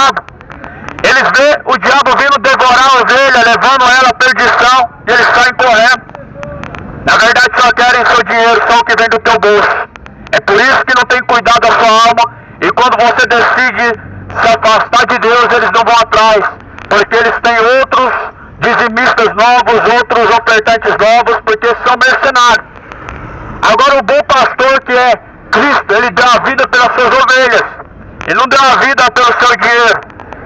diabo. Eles vê o diabo vindo devorar a ovelha, levando ela à perdição, e eles saem correndo. Na verdade só querem seu dinheiro, só o que vem do teu bolso. É por isso que não tem cuidado da sua alma, e quando você decide se afastar de Deus, eles não vão atrás, porque eles têm outros dizimistas novos, outros ofertantes novos, porque são mercenários. Agora o bom pastor, que é Cristo, ele deu a vida pelas suas ovelhas. Ele não deu a vida pelo seu dinheiro,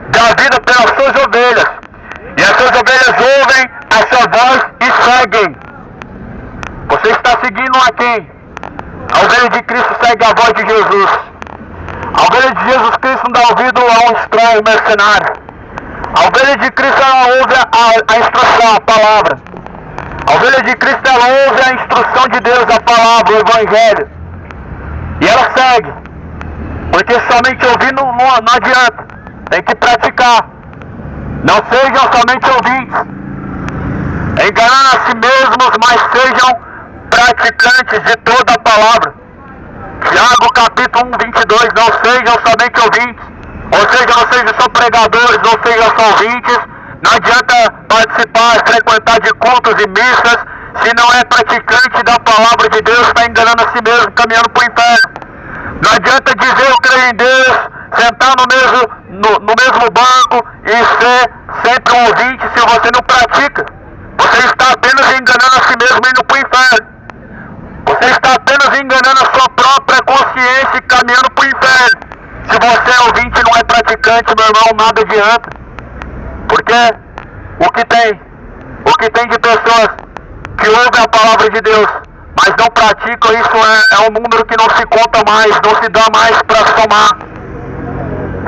deu a vida pelas suas ovelhas. E as suas ovelhas ouvem a sua voz e seguem. Você está seguindo a quem? A ovelha de Cristo segue a voz de Jesus. A ovelha de Jesus Cristo não dá ouvido a um estranho mercenário. A ovelha de Cristo, ela ouve a instrução, a palavra. A ovelha de Cristo, ela ouve a instrução de Deus, a palavra, o Evangelho. E ela segue. Porque somente ouvir não adianta. Tem que praticar. Não sejam somente ouvintes, enganando a si mesmos, mas sejam praticantes de toda a palavra. Tiago capítulo 1, 22, não sejam somente ouvintes, ou seja, não sejam só pregadores, não sejam só ouvintes. Não adianta participar, frequentar de cultos e missas, se não é praticante da palavra de Deus, está enganando a si mesmo, caminhando para o inferno. Não adianta dizer eu creio em Deus, sentar no mesmo banco e ser sempre um ouvinte se você não pratica. Você está apenas enganando a si mesmo e indo para o inferno. Você está apenas enganando a sua própria consciência e caminhando para o inferno. Se você é ouvinte e não é praticante, meu irmão, nada adianta. Porque o que tem de pessoas que ouvem a palavra de Deus, mas não praticam, isso é um número que não se conta mais, não se dá mais para somar.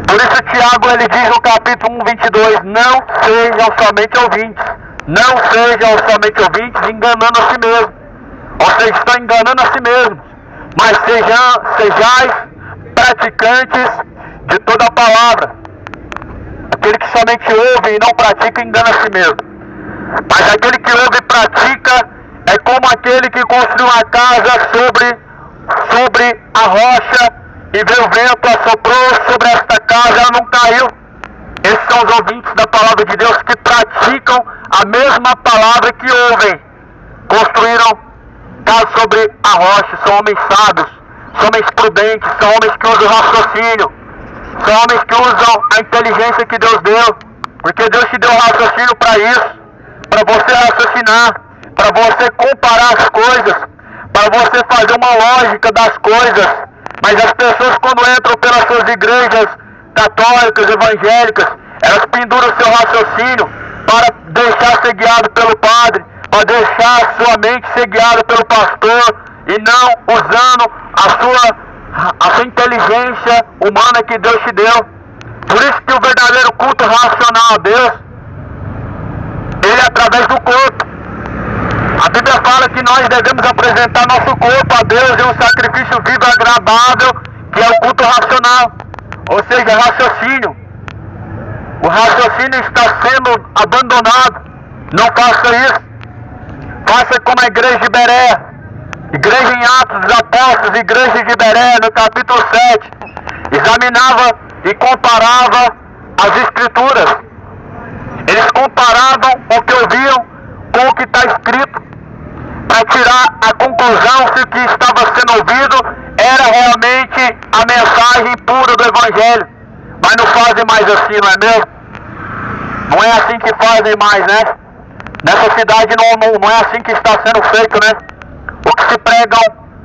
Por isso Tiago, ele diz no capítulo 1, 22, não sejam somente ouvintes. Não sejam somente ouvintes, enganando a si mesmo. Vocês estão enganando a si mesmos, mas sejais praticantes de toda a palavra. Aquele que somente ouve e não pratica, engana a si mesmo. Mas aquele que ouve e pratica é como aquele que construiu uma casa sobre a rocha, e veio o vento, assoprou sobre esta casa, ela não caiu. Esses são os ouvintes da palavra de Deus, que praticam a mesma palavra que ouvem. Construíram casa sobre a rocha, são homens sábios, são homens prudentes, são homens que usam raciocínio, são homens que usam a inteligência que Deus deu, porque Deus te deu raciocínio para isso, para você raciocinar, para você comparar as coisas, para você fazer uma lógica das coisas. Mas as pessoas, quando entram pelas suas igrejas católicas, evangélicas, elas penduram seu raciocínio para deixar ser guiado pelo padre, para deixar sua mente ser guiada pelo pastor, e não usando a sua inteligência humana que Deus te deu. Por isso que o verdadeiro culto racional a Deus, ele é através do corpo. A Bíblia fala que nós devemos apresentar nosso corpo a Deus em um sacrifício vivo e agradável, que é o culto racional, ou seja, raciocínio. O raciocínio está sendo abandonado. Não faça isso. Faça como a igreja de Bereia, igreja em Atos dos Apóstolos, igreja de Bereia, no capítulo 7, examinava e comparava as escrituras. Eles comparavam o que ouviam com o que está escrito, para tirar a conclusão se o que estava sendo ouvido era realmente a mensagem pura do Evangelho. Mas não fazem mais assim, não é mesmo? Não é assim que fazem mais, né? Nessa cidade não é assim que está sendo feito, né? O que se pregam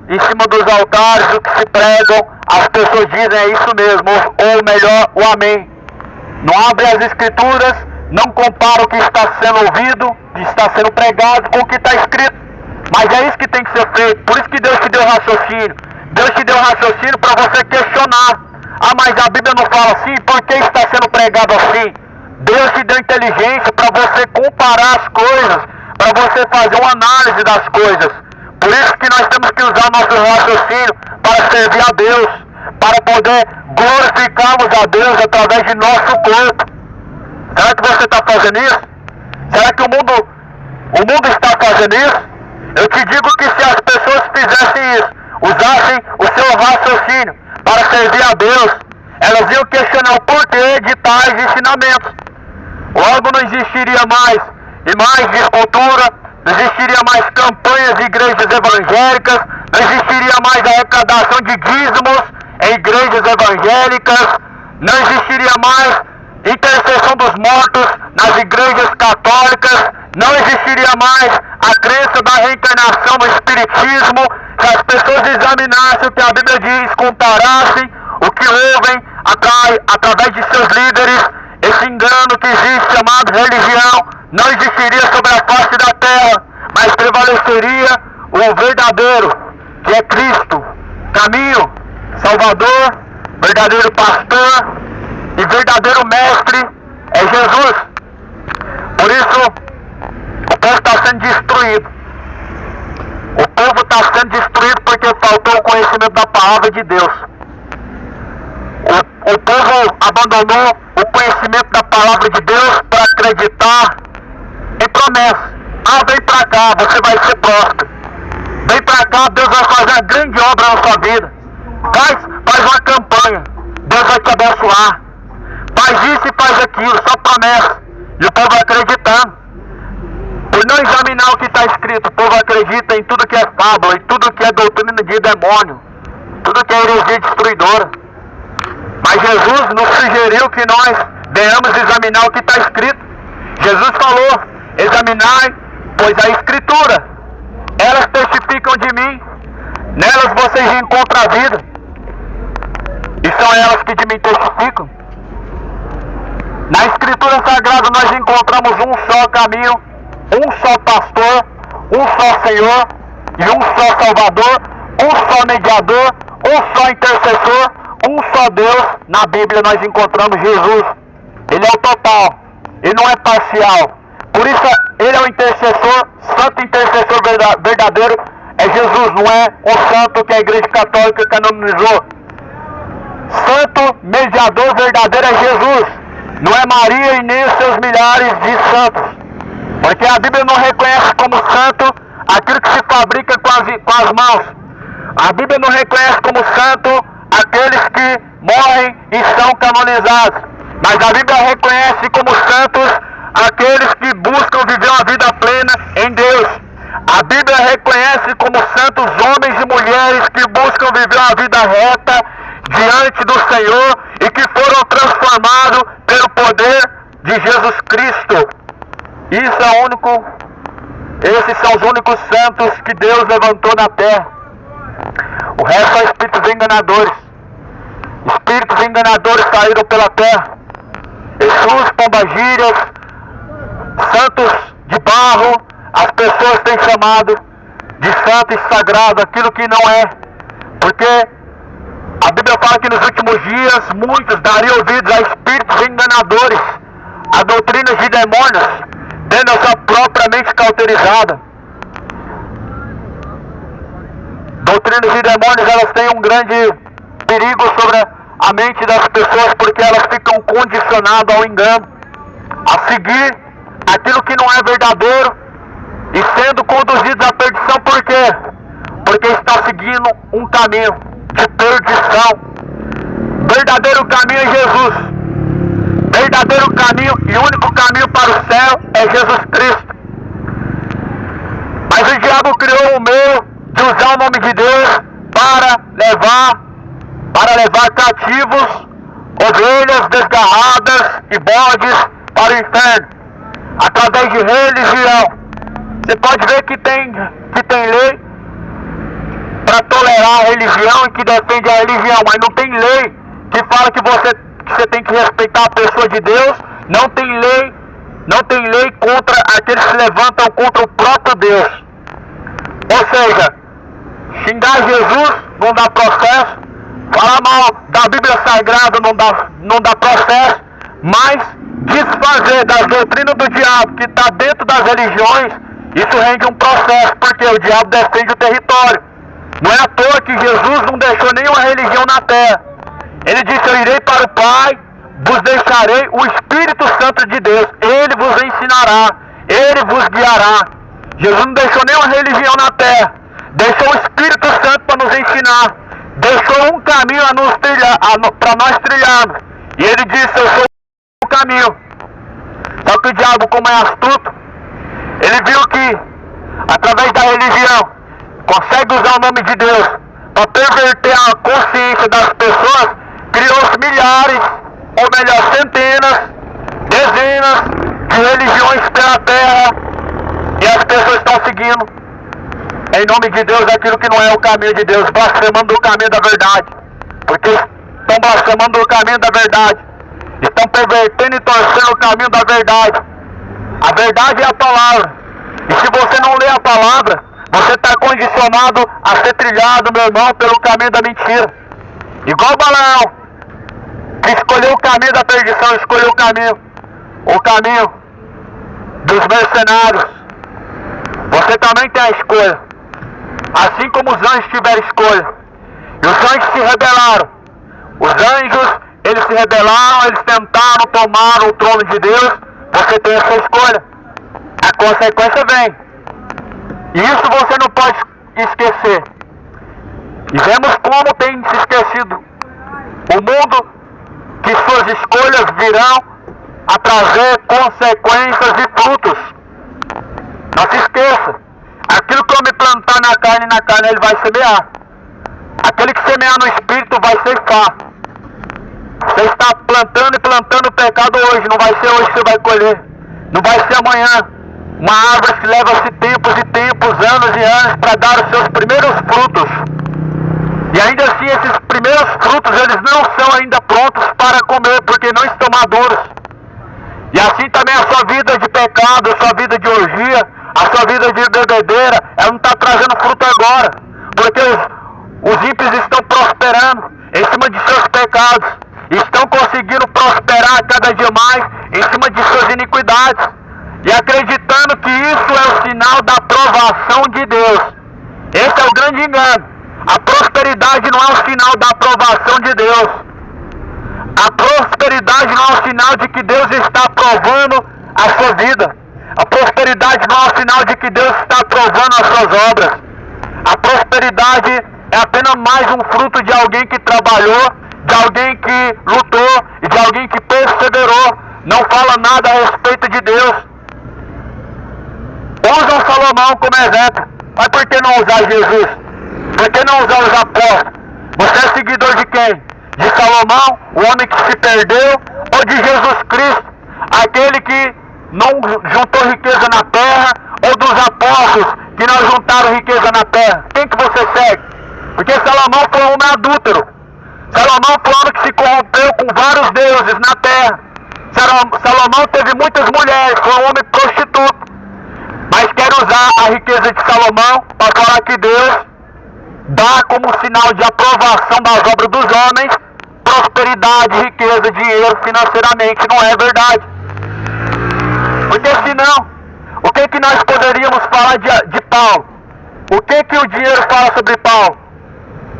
em cima dos altares, o que se pregam, as pessoas dizem é isso mesmo, ou melhor, o amém. Não abrem as escrituras, não comparam o que está sendo ouvido, o que está sendo pregado com o que está escrito. Mas é isso que tem que ser feito. Por isso que Deus te deu raciocínio. Deus te deu raciocínio para você questionar. Ah, mas a Bíblia não fala assim, por que está sendo pregado assim? Deus te deu inteligência para você comparar as coisas, para você fazer uma análise das coisas. Por isso que nós temos que usar nosso raciocínio para servir a Deus, para poder glorificarmos a Deus através de nosso corpo. Será que você está fazendo isso? Será que o mundo está fazendo isso? Eu te digo que se as pessoas fizessem isso, usassem o seu raciocínio para servir a Deus, elas iam questionar o porquê de tais ensinamentos. Logo não existiria mais imagens de cultura, não existiria mais campanhas de igrejas evangélicas, não existiria mais arrecadação de dízimos em igrejas evangélicas, não existiria mais intercessão dos mortos nas igrejas católicas, não existiria mais a crença da reencarnação no espiritismo, se as pessoas examinassem o que a Bíblia diz, comparassem o que ouvem através de seus líderes, esse engano que existe chamado religião não existiria sobre a face da terra, mas prevaleceria o verdadeiro, que é Cristo, caminho, Salvador, verdadeiro pastor e verdadeiro mestre é Jesus. Por isso, o povo está sendo destruído. O povo está sendo destruído porque faltou o conhecimento da palavra de Deus. O povo abandonou o conhecimento da palavra de Deus para acreditar em promessas. Ah, vem pra cá, você vai ser próspero. Vem pra cá, Deus vai fazer uma grande obra na sua vida. Faz uma campanha, Deus vai te abençoar. Faz isso e faz aquilo, só promessa. E o povo vai acreditando. Por não examinar o que está escrito, o povo acredita em tudo que é fábula, em tudo que é doutrina de demônio, tudo que é heresia destruidora. Mas Jesus nos sugeriu que nós venhamos examinar o que está escrito. Jesus falou: examinai, pois a Escritura, elas testificam de mim, nelas vocês encontram a vida, e são elas que de mim testificam. Na Escritura Sagrada nós encontramos um só caminho, um só pastor, um só Senhor e um só Salvador, um só mediador, um só intercessor, um só Deus. Na Bíblia nós encontramos Jesus. Ele é o total, ele não é parcial. Por isso ele é o intercessor, santo intercessor verdadeiro é Jesus, não é o santo que a Igreja Católica canonizou. Santo mediador verdadeiro é Jesus, não é Maria e nem os seus milhares de santos. Porque a Bíblia não reconhece como santo aquilo que se fabrica com as mãos. A Bíblia não reconhece como santo aqueles que morrem e são canonizados. Mas a Bíblia reconhece como santos aqueles que buscam viver uma vida plena em Deus. A Bíblia reconhece como santos homens e mulheres que buscam viver uma vida reta diante do Senhor e que foram transformados pelo poder de Jesus Cristo. Esses são os únicos santos que Deus levantou na terra. O resto são espíritos enganadores. Espíritos enganadores saíram pela terra. Jesus, Pombagírias, santos de barro, as pessoas têm chamado de santo e sagrado aquilo que não é. Porque a Bíblia fala que nos últimos dias muitos dariam ouvidos a espíritos enganadores, a doutrinas de demônios, tendo a sua própria mente cauterizada. Doutrinas de demônios, elas têm um grande perigo sobre a mente das pessoas, porque elas ficam condicionadas ao engano, a seguir aquilo que não é verdadeiro e sendo conduzidos à perdição. Por quê? Porque está seguindo um caminho de perdição. Verdadeiro caminho é Jesus. Verdadeiro caminho e único caminho para o céu é Jesus Cristo. Mas o diabo criou o meio de usar o nome de Deus para levar cativos, ovelhas desgarradas e bodes para o inferno, através de religião. Você pode ver que tem lei para tolerar a religião e que defende a religião, mas não tem lei que fala que você tem que respeitar a pessoa de Deus. Não tem lei contra aqueles que se levantam contra o próprio Deus. Ou seja, xingar Jesus não dá processo, falar mal da Bíblia Sagrada não dá processo, mas desfazer das doutrinas do diabo que está dentro das religiões, isso rende um processo, porque o diabo defende o território. Não é à toa que Jesus não deixou nenhuma religião na terra. Ele disse: eu irei para o Pai, vos deixarei o Espírito Santo de Deus, ele vos ensinará, ele vos guiará. Jesus não deixou nenhuma religião na terra, deixou o Espírito Santo para nos ensinar. deixou um caminho a nos trilhar, para nós trilharmos. E ele disse: eu sou o caminho. Só que o diabo, como é astuto, ele viu que através da religião consegue usar o nome de Deus para perverter a consciência das pessoas. Criou-se milhares, ou melhor, centenas, dezenas de religiões pela terra, e as pessoas estão seguindo em nome de Deus aquilo que não é o caminho de Deus, blasfemando o caminho da verdade, porque estão blasfemando o caminho da verdade, estão pervertendo e torcendo o caminho da verdade. A verdade é a palavra, e se você não lê a palavra, você está condicionado a ser trilhado, meu irmão, pelo caminho da mentira. Igual Balaão, que escolheu o caminho da perdição, escolheu o caminho dos mercenários. Você também tem a escolha, assim como os anjos tiveram escolha. E os anjos se rebelaram. Os anjos, eles se rebelaram, eles tentaram tomar o trono de Deus. Você tem a sua escolha. A consequência vem. E isso você não pode esquecer. E vemos como tem se esquecido o mundo, que suas escolhas virão a trazer consequências e frutos. Não se esqueça, aquilo que eu me plantar na carne ele vai semear. Aquele que semear no espírito vai ceifar. Você está plantando e plantando pecado hoje, não vai ser hoje que você vai colher. Não vai ser amanhã. Uma árvore que leva-se tempos e tempos, anos e anos para dar os seus primeiros frutos. E ainda assim esses primeiros frutos, eles não são ainda prontos para comer, porque não estão maduros. E assim também a sua vida de pecado, a sua vida de orgia, a sua vida de bebedeira, ela não está trazendo fruto agora. Porque os ímpios estão prosperando em cima de seus pecados. Estão conseguindo prosperar cada dia mais em cima de suas iniquidades. E acreditando que isso é o sinal da aprovação de Deus. Esse é o grande engano. A prosperidade não é o sinal da aprovação de Deus. A prosperidade não é o sinal de que Deus está aprovando a sua vida. A prosperidade não é o sinal de que Deus está aprovando as suas obras. A prosperidade é apenas mais um fruto de alguém que trabalhou, de alguém que lutou e de alguém que perseverou. Não fala nada a respeito de Deus. Usam Salomão como exemplo, mas por que não usar Jesus? Por que não usar os apóstolos? Você é seguidor de quem? De Salomão, o homem que se perdeu, ou de Jesus Cristo, aquele que não juntou riqueza na terra, ou dos apóstolos que não juntaram riqueza na terra? Quem que você segue? Porque Salomão foi um homem adúltero. Salomão foi um homem que se corrompeu com vários deuses na terra. Salomão teve muitas mulheres, foi um homem prostituto. Mas quer usar a riqueza de Salomão para falar que Deus dá como sinal de aprovação das obras dos homens prosperidade, riqueza, dinheiro financeiramente. Não é verdade. Porque senão, o que nós poderíamos falar de Paulo? O que o dinheiro fala sobre Paulo?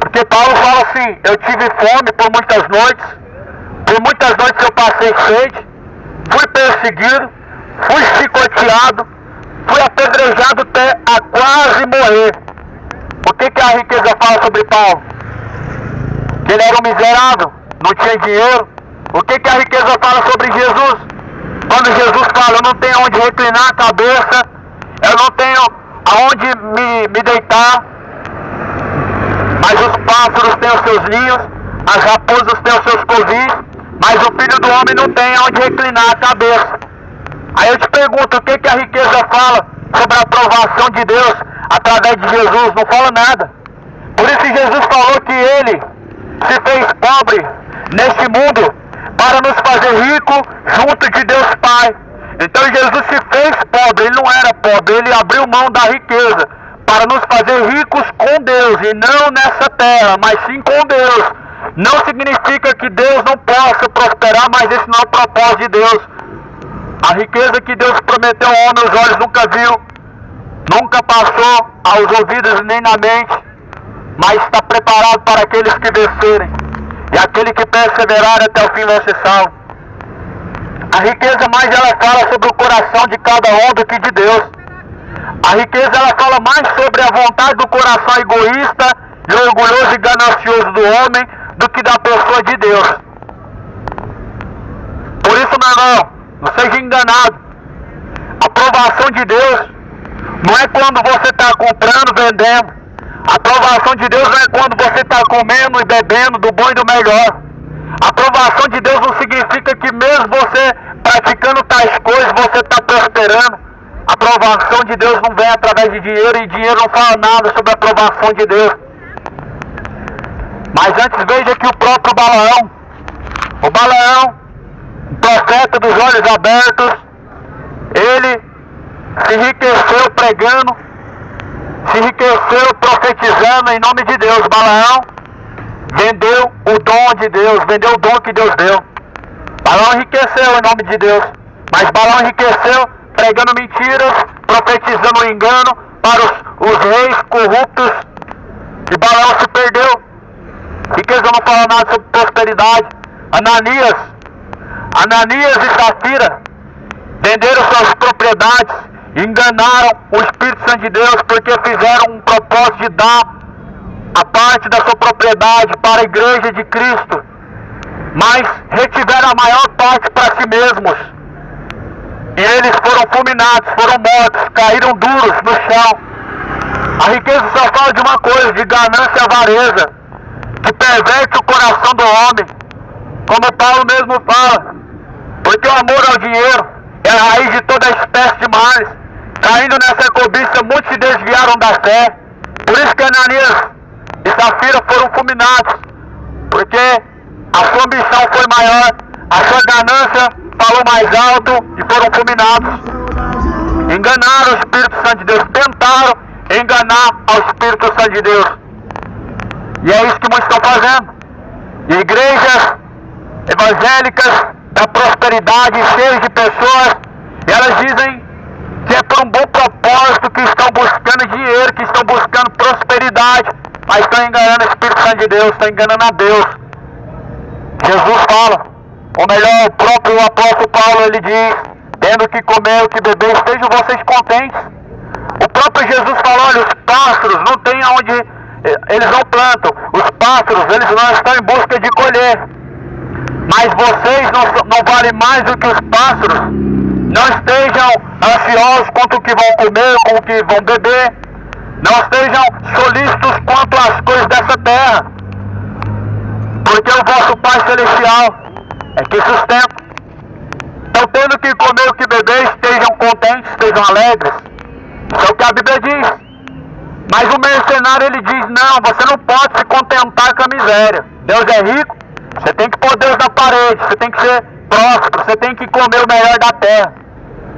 Porque Paulo fala assim: eu tive fome por muitas noites eu passei sede, fui perseguido, fui chicoteado, fui apedrejado até a quase morrer. O que a riqueza fala sobre Paulo? Que ele era um miserável, não tinha dinheiro. O que a riqueza fala sobre Jesus? Quando Jesus fala: eu não tenho onde reclinar a cabeça, eu não tenho aonde me deitar, mas os pássaros têm os seus ninhos, as raposas têm os seus covis, mas o filho do homem não tem onde reclinar a cabeça. Aí eu te pergunto, o que a riqueza fala sobre a aprovação de Deus através de Jesus? Não fala nada. Por isso Jesus falou que ele se fez pobre neste mundo para nos fazer rico junto de Deus Pai. Então Jesus se fez pobre, ele não era pobre, ele abriu mão da riqueza para nos fazer ricos com Deus, e não nessa terra, mas sim com Deus. Não significa que Deus não possa prosperar, mas esse não é o propósito de Deus. A riqueza que Deus prometeu ao homem, os olhos nunca viu, nunca passou aos ouvidos nem na mente, mas está preparado para aqueles que vencerem. E aquele que perseverar até o fim vai ser salvo. A riqueza mais ela fala sobre o coração de cada um do que de Deus. A riqueza ela fala mais sobre a vontade do coração egoísta e orgulhoso e ganancioso do homem do que da pessoa de Deus. Por isso, meu irmão, não seja enganado. A aprovação de Deus não é quando você está comprando, vendendo. A aprovação de Deus não é quando você está comendo e bebendo do bom e do melhor. A aprovação de Deus não significa que mesmo você praticando tais coisas, você está prosperando. A aprovação de Deus não vem através de dinheiro, e dinheiro não fala nada sobre a aprovação de Deus. Mas antes veja que o próprio Balaão, o profeta dos olhos abertos, ele se enriqueceu pregando, se enriqueceu profetizando em nome de Deus. Balaão vendeu o dom de Deus, vendeu o dom que Deus deu. Balaão enriqueceu em nome de Deus, mas Balaão enriqueceu pregando mentiras, profetizando o engano para os reis corruptos, e Balaão se perdeu. Riqueza não fala nada sobre prosperidade. Ananias e Safira venderam suas propriedades, enganaram o Espírito Santo de Deus, porque fizeram um propósito de dar a parte da sua propriedade para a igreja de Cristo, mas retiveram a maior parte para si mesmos, e eles foram fulminados, foram mortos, caíram duros no chão. A riqueza só fala de uma coisa, de ganância e avareza, que perverte o coração do homem, como Paulo mesmo fala, porque o amor ao dinheiro é a raiz de toda espécie de males. Caindo nessa cobiça, muitos se desviaram da fé. Por isso que Ananias e Safira foram fulminados, porque a sua ambição foi maior, a sua ganância falou mais alto e foram fulminados. Enganaram o Espírito Santo de Deus, tentaram enganar ao Espírito Santo de Deus. E é isso que muitos estão fazendo. E igrejas evangélicas da prosperidade, cheias de pessoas, elas dizem que é por um bom propósito, que estão buscando dinheiro, que estão buscando prosperidade, mas estão enganando o Espírito Santo de Deus, estão enganando a Deus. Jesus fala, ou melhor, o próprio apóstolo Paulo, ele diz, tendo que comer, o que beber, estejam vocês contentes. O próprio Jesus fala, olha, os pássaros não têm onde, eles não plantam, os pássaros, eles não estão em busca de colher, mas vocês não valem mais do que os pássaros. Não estejam ansiosos quanto o que vão comer, com o que vão beber. Não estejam solícitos quanto às coisas dessa terra, porque o vosso Pai Celestial é que sustenta. Então, tendo que comer o que beber, estejam contentes, estejam alegres. Isso é o que a Bíblia diz. Mas o mercenário, ele diz, não, você não pode se contentar com a miséria. Deus é rico, você tem que pôr Deus na parede, você tem que ser próspero, você tem que comer o melhor da terra.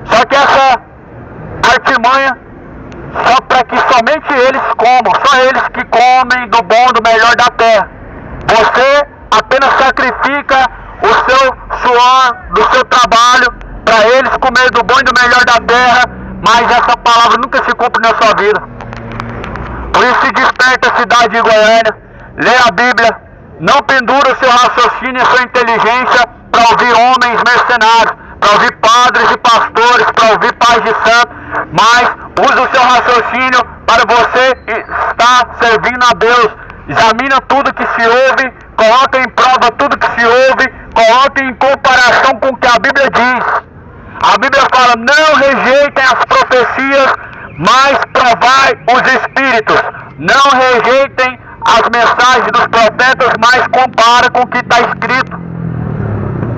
Só que essa artimanha, só para que somente eles comam, só eles que comem do bom, do melhor da terra. Você apenas sacrifica o seu suor, do seu trabalho, para eles comer do bom e do melhor da terra, mas essa palavra nunca se cumpre na sua vida. Por isso se desperta a cidade de Goiânia, lê a Bíblia, não pendura o seu raciocínio e a sua inteligência para ouvir homens mercenários, para ouvir padres e pastores, para ouvir pais de santo, mas usa o seu raciocínio para você estar servindo a Deus. Examina tudo que se ouve, coloca em prova tudo que se ouve, coloca em comparação com o que a Bíblia diz. A Bíblia fala, não rejeitem as profecias, mas provai os espíritos. Não rejeitem as mensagens dos profetas, mas compara com o que está escrito.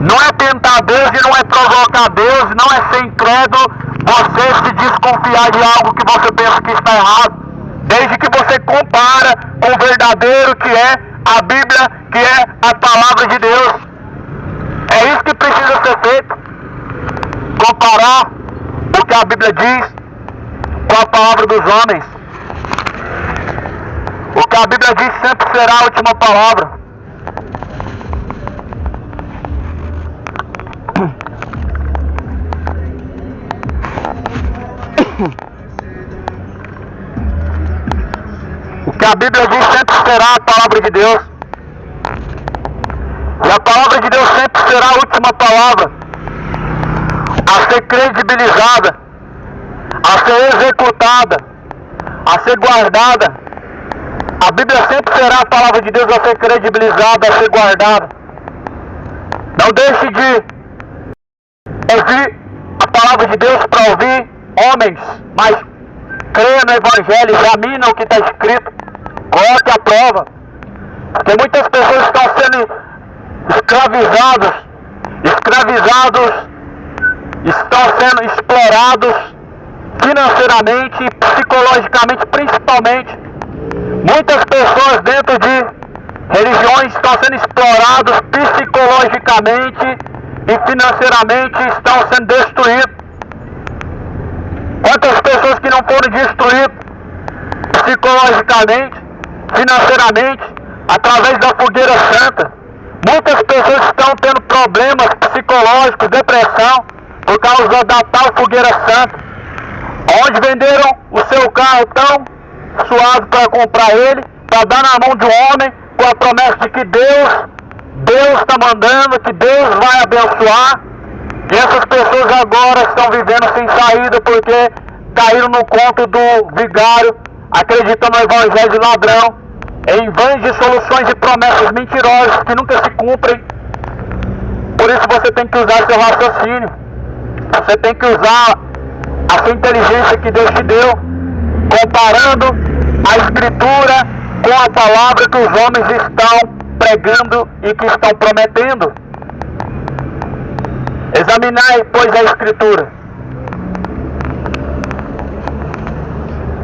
Não é tentar Deus e não é provocar Deus, não é ser incrédulo, você se desconfiar de algo que você pensa que está errado, desde que você compara com o verdadeiro que é a Bíblia, que é a palavra de Deus. É isso que precisa ser feito, comparar o que a Bíblia diz com a palavra dos homens. O que a Bíblia diz sempre será a última palavra. O que a Bíblia diz sempre será a palavra de Deus. E a palavra de Deus sempre será a última palavra a ser credibilizada, a ser executada, a ser guardada, A Bíblia sempre será a palavra de Deus a ser credibilizada, a ser guardada. Não deixe de ouvir a palavra de Deus para ouvir homens, mas creia no Evangelho, examina o que está escrito, coloque à prova. Porque muitas pessoas estão sendo escravizados, estão sendo explorados financeiramente e psicologicamente, principalmente. Muitas pessoas dentro de religiões estão sendo exploradas psicologicamente e financeiramente, estão sendo destruídos. Quantas pessoas que não foram destruídas psicologicamente, financeiramente, através da fogueira santa? Muitas pessoas estão tendo problemas psicológicos, depressão, por causa da tal fogueira santa, onde venderam o seu carro tão suado para comprar ele, para dar na mão de um homem, com a promessa de que Deus está mandando, que Deus vai abençoar. E essas pessoas agora estão vivendo sem saída porque caíram no conto do vigário, acreditando no evangelho de ladrão, em vez de soluções e promessas mentirosas que nunca se cumprem. Por isso você tem que usar seu raciocínio, você tem que usar a sua inteligência que Deus te deu, comparando a Escritura com a palavra que os homens estão pregando e que estão prometendo. Examinai, pois, a Escritura.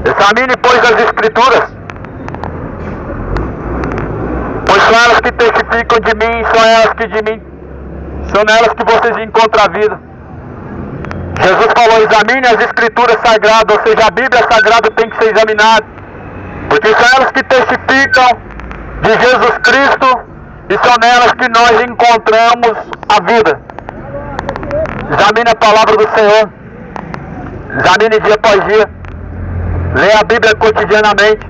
Examine, pois, as Escrituras, pois são elas que testificam de mim, são nelas que vocês encontram a vida. Jesus falou, examine as Escrituras sagradas, ou seja, a Bíblia Sagrada tem que ser examinada, porque são elas que testificam de Jesus Cristo e são nelas que nós encontramos a vida. Examine a palavra do Senhor, examine dia após dia, leia a Bíblia cotidianamente,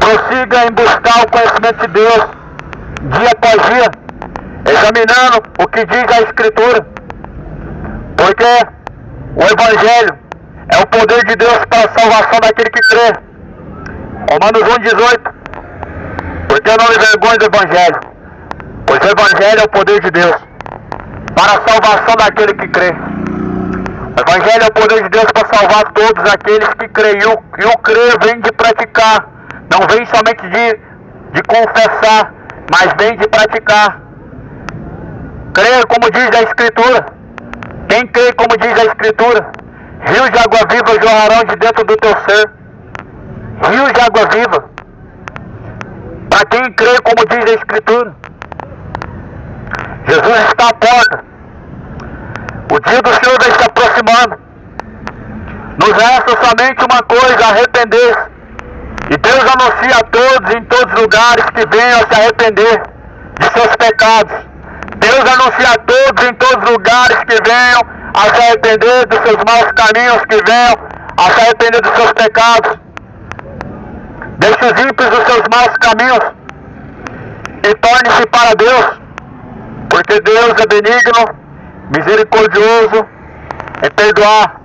prossiga em buscar o conhecimento de Deus dia após dia, examinando o que diz a Escritura, porque o Evangelho é o poder de Deus para a salvação daquele que crê. Romanos 1,18. Porque eu não me envergonho do Evangelho, pois o Evangelho é o poder de Deus para a salvação daquele que crê. O Evangelho é o poder de Deus para salvar todos aqueles que creem. E o crer vem de praticar, não vem somente de confessar, mas vem de praticar. Crer, como diz a Escritura. Quem crê, como diz a Escritura, rios de água viva jorrarão de dentro do teu ser. Rios de água viva. Para quem crê, como diz a Escritura. Jesus está à porta. O dia do Senhor vai se aproximando. Nos resta somente uma coisa, arrepender-se. E Deus anuncia a todos, em todos os lugares, que venham a se arrepender de seus pecados. Deus anuncia a todos, em todos os lugares, que venham a se arrepender dos seus maus caminhos, que venham a se arrepender dos seus pecados. Deixe os ímpios dos seus maus caminhos e torne-se para Deus, porque Deus é benigno, misericordioso em perdoar,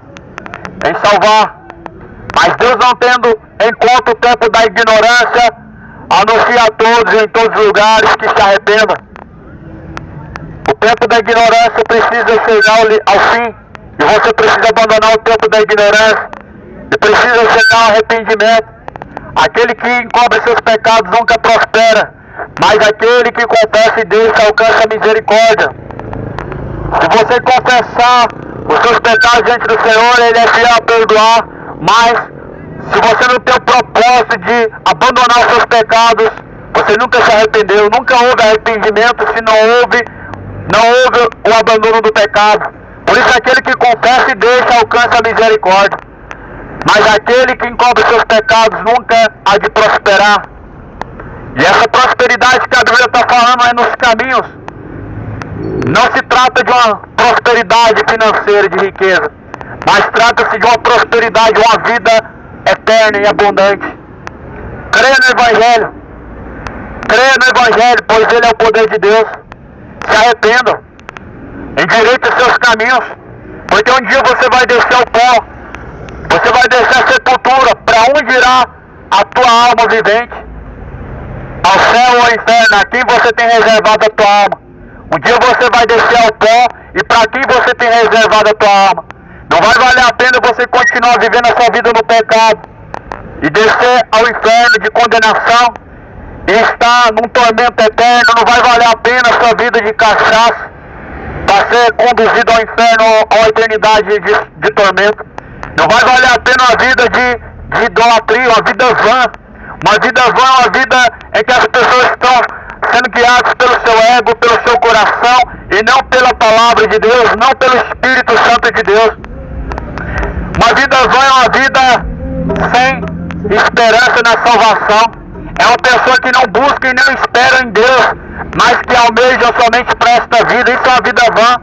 em salvar. Mas Deus, não tendo em conta o tempo da ignorância, anuncia a todos em todos os lugares que se arrependam. O tempo da ignorância precisa chegar ao fim, e você precisa abandonar o tempo da ignorância, e precisa chegar ao arrependimento. Aquele que encobre seus pecados nunca prospera, mas aquele que confessa e deixa alcança a misericórdia. Se você confessar os seus pecados diante do Senhor, Ele é fiel a perdoar. Mas se você não tem o propósito de abandonar os seus pecados, você nunca se arrependeu, nunca houve arrependimento se não houve o abandono do pecado. Por isso aquele que confessa e deixa alcança a misericórdia, mas aquele que encobre seus pecados nunca há de prosperar. E essa prosperidade que a Bíblia está falando é nos caminhos. Não se trata de uma prosperidade financeira, de riqueza, mas trata-se de uma prosperidade, de uma vida eterna e abundante. Creia no Evangelho. Creia no Evangelho, pois ele é o poder de Deus. Se arrependam. Endireitem seus caminhos, porque um dia você vai descer ao pó. Você vai descer a sepultura. Para onde irá a tua alma vivente, ao céu ou ao inferno, a quem você tem reservado a tua alma. Um dia você vai descer ao pó, e para quem você tem reservado a tua alma. Não vai valer a pena você continuar vivendo a sua vida no pecado e descer ao inferno de condenação e estar num tormento eterno. Não vai valer a pena a sua vida de cachaça para ser conduzido ao inferno ou à eternidade de tormento. Não vai valer a pena uma vida de idolatria, uma vida vã. Uma vida vã é uma vida em que as pessoas estão sendo guiadas pelo seu ego, pelo seu coração, e não pela palavra de Deus, não pelo Espírito Santo de Deus. Uma vida vã é uma vida sem esperança na salvação. É uma pessoa que não busca e não espera em Deus, mas que almeja somente para esta vida. Isso é uma vida vã.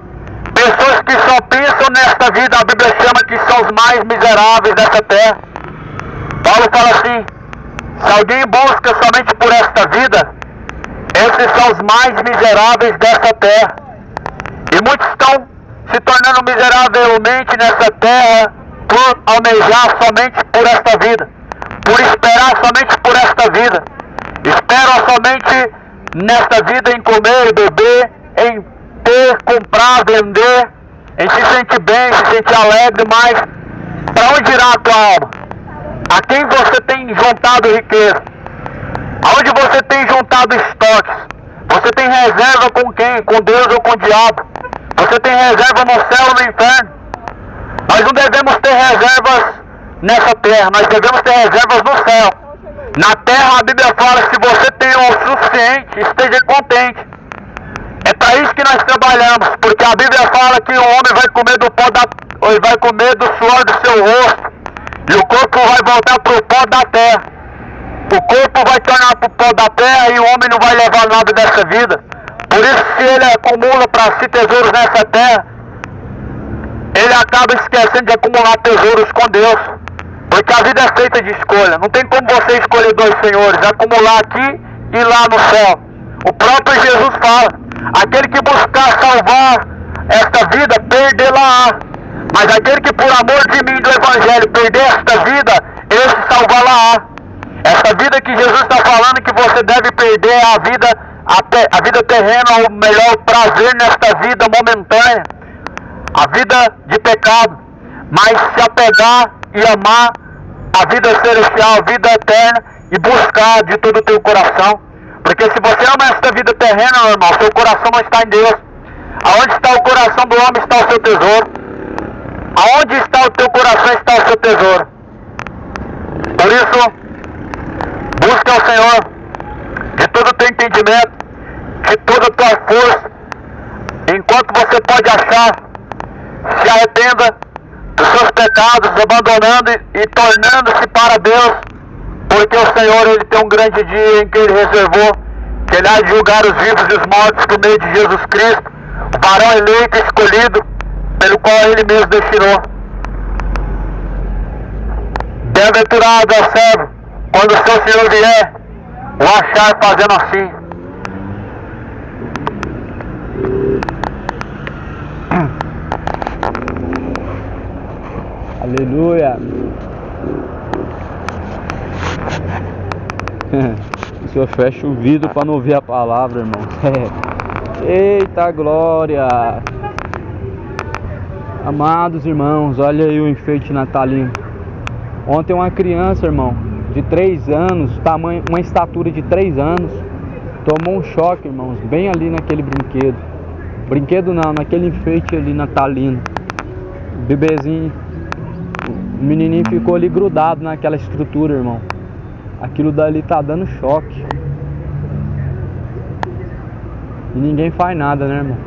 Pessoas que só pensam nesta vida, a Bíblia chama que são os mais miseráveis dessa terra. Paulo fala assim: se alguém busca somente por esta vida, esses são os mais miseráveis dessa terra. E muitos estão se tornando miseravelmente nessa terra por almejar somente por esta vida, por esperar somente por esta vida. Esperam somente nesta vida em comer e beber, em ter, comprar, vender, em se sentir bem, se sentir alegre, mas para onde irá a tua alma? A quem você tem juntado riqueza? Aonde você tem juntado estoques? Você tem reserva com quem? Com Deus ou com o diabo? Você tem reserva no céu ou no inferno? Nós não devemos ter reservas nessa terra, nós devemos ter reservas no céu. Na terra a Bíblia fala: se você tem o suficiente, esteja contente. É para isso que nós trabalhamos, porque a Bíblia fala que o homem vai comer do pó ele vai comer do suor do seu rosto, e o corpo vai voltar para o pó da terra. O corpo vai tornar para o pó da terra e o homem não vai levar nada dessa vida. Por isso, se ele acumula para si tesouros nessa terra, ele acaba esquecendo de acumular tesouros com Deus. Porque a vida é feita de escolha. Não tem como você escolher dois senhores, acumular aqui e lá no céu. O próprio Jesus fala: aquele que buscar salvar esta vida, perdê-la-á. Mas aquele que por amor de mim e do Evangelho perder esta vida, esse salvá-la-á. Essa vida que Jesus está falando que você deve perder é a vida terrena, ou melhor, o prazer nesta vida momentânea, a vida de pecado, mas se apegar e amar a vida celestial, a vida eterna, e buscar de todo o teu coração. Porque se você ama esta vida terrena, meu irmão, seu coração não está em Deus. Aonde está o coração do homem está o seu tesouro. Aonde está o teu coração está o seu tesouro. Por isso, busca ao Senhor de todo o teu entendimento, de toda a tua força. Enquanto você pode achar, se arrependa dos seus pecados, abandonando e tornando-se para Deus, porque o Senhor, Ele tem um grande dia em que Ele reservou, que Ele há de julgar os vivos e os mortos por meio de Jesus Cristo, o varão eleito e escolhido, pelo qual Ele mesmo destinou. Bem-aventurado é o servo, quando o seu Senhor vier, o achar fazendo assim. Aleluia. O senhor fecha o vidro para não ouvir a palavra, irmão. Eita glória. Amados irmãos, olha aí o enfeite natalino. Ontem uma criança, irmão, de 3 anos, tamanho, uma estatura de 3 anos, tomou um choque, irmãos, bem ali naquele brinquedo. Brinquedo não, naquele enfeite ali natalino. O bebezinho, o menininho ficou ali grudado naquela estrutura, irmão. Aquilo dali tá dando choque. E ninguém faz nada, né, irmão?